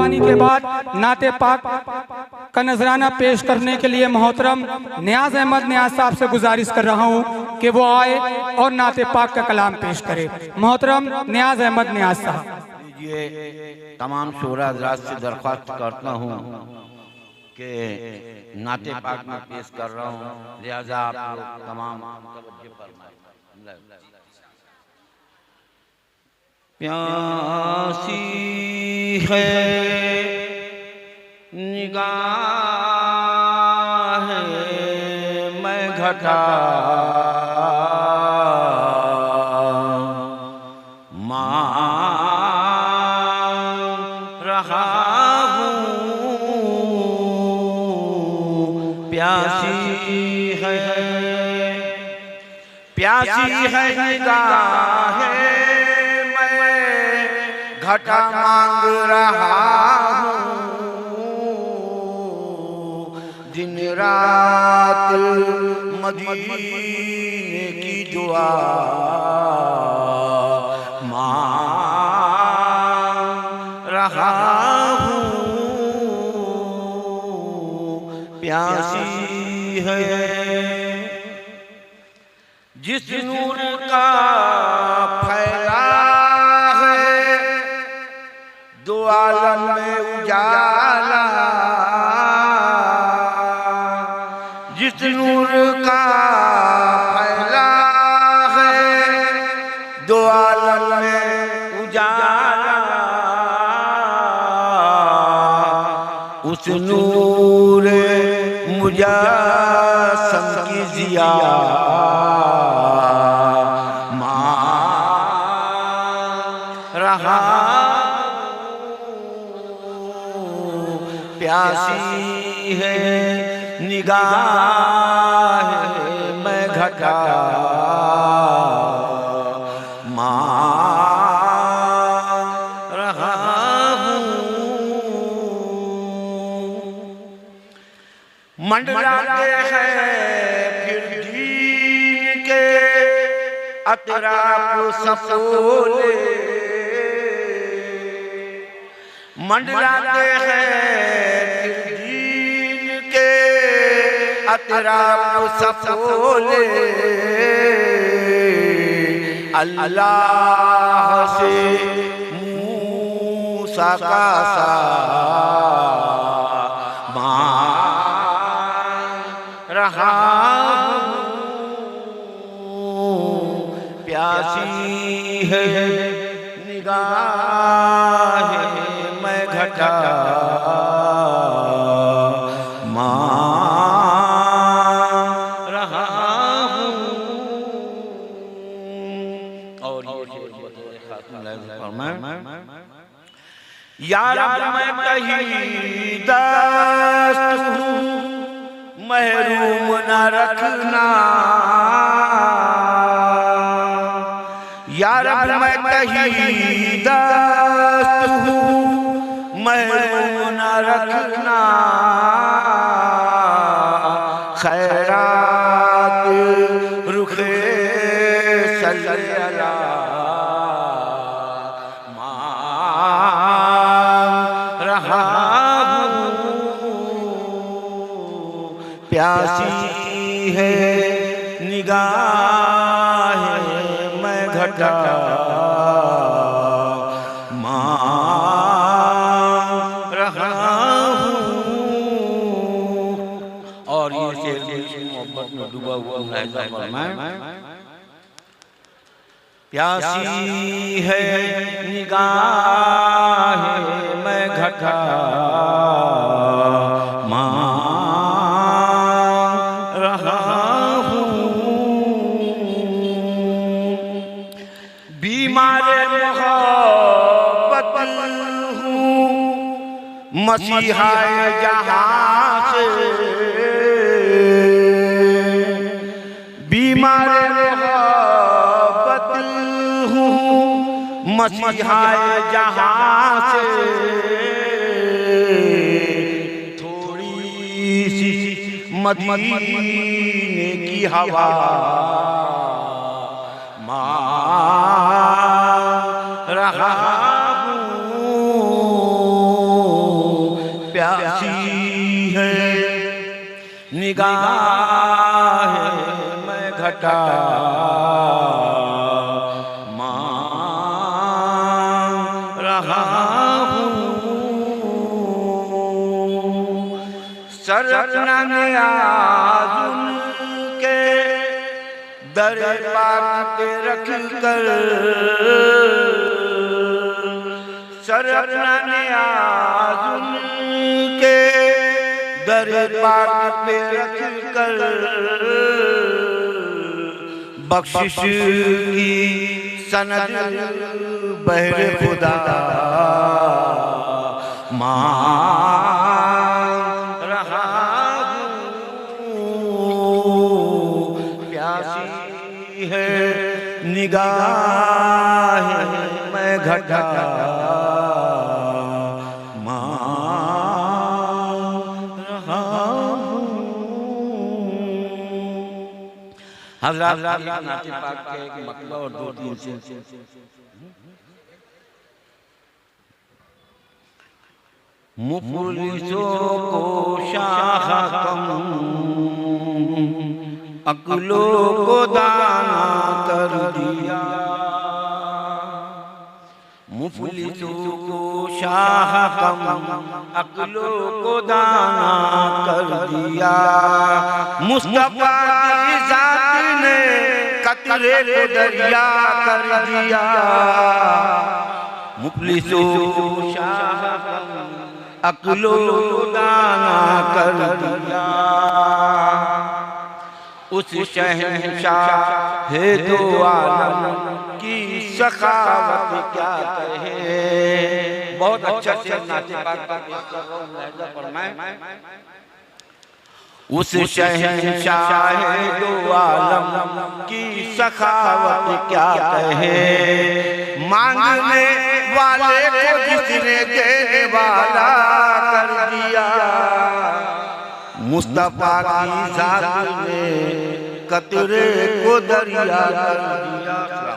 कुर्बानी के बाद नाते पाक का नजराना पेश करने के लिए मोहतरम नियाज अहमद नियाज साहब से गुजारिश कर रहा हूँ कि वो आए और नाते पाक का कलाम पेश करे। मोहतरम नियाज अहमद नियाज साहब। ये तमाम शोरा हज़रात से दरख्वास्त करता हूँ कि नाते पाक में पेश कर रहा हूँ, लिहाजा आप लोग तमाम प्यासी है निगाह मैं घटा प्यासी है निगाह मैं घटा मांग रहा हूँ, दिन रात मदीने की दुआ मांग रहा हूँ। प्यासी है जिस नूर का फैला है दो आलम में उजाला, जिस नूर का फैला है दो आलम में उजाला, उस नूर मुजस्सम की ज़िया प्यासी है निगाह मैं घटा मांग रहा हूँ। मंडलाते हैं फिर दीन के अतराफ सफोले, मंडलाते हैं दीन के अतराफ सफोले, अल्लाह से मूसा का सा मांग रहा हूँ। प्यासी है निगाह मैं घटा मांग रहा हूँ। और या रब मैं कहीं दस्त हूँ महरूम न रखना, या रब मैं कहीं दस्त हूँ महरूम न रखना, खैरात रुखे सल्लल्लाह मांग रहा हूँ। प्यासी है निगाह मैं घटा मांग रहा हूँ। और ये शेर मोहब्बत में डूबा हुआ है। प्यासी है निगाह मैं घटा मांग रहा हूँ। बीमार मोहब्बत हूँ मसीहा जहाँ से, बीमार मोहब्बत हूँ मसीहा जहाँ से, थोड़ी सी मदीने की हवा मांग रहा हूँ। निगाह मैं घटा मांग रहा शरण नियाज़ के दर पाक पे रख कर शरण नियाज़ के दर पाक पे रख कर बख्शिश की सनद बहर खुदा मांग रहा हूँ प्यासी है निगाह मैं घटा हज़रत नाते पाक के एक मतलब और दो तीन से मुफलिसों को शाह कम अक्लों को दाना कर दिया मुफलिसों को शाह कम अक्लों को दाना कर दिया मुस्तफा की जात ने कतरे को दरिया कर दिया मुफलिसों को शाह कम अक्लों को दाना कर दिया उस शहंशाह है दो आलम की सखावत क्या कहे बहुत अच्छा से नाते पाक का पेश कर रहा हूं लहजा फरमाए उस शहंशाह है दो आलम की सखावत क्या कहे मांगने वाले को जिसने देने वाला कर दिया मुस्तफा की जात ने कतरे को दरिया कर दिया।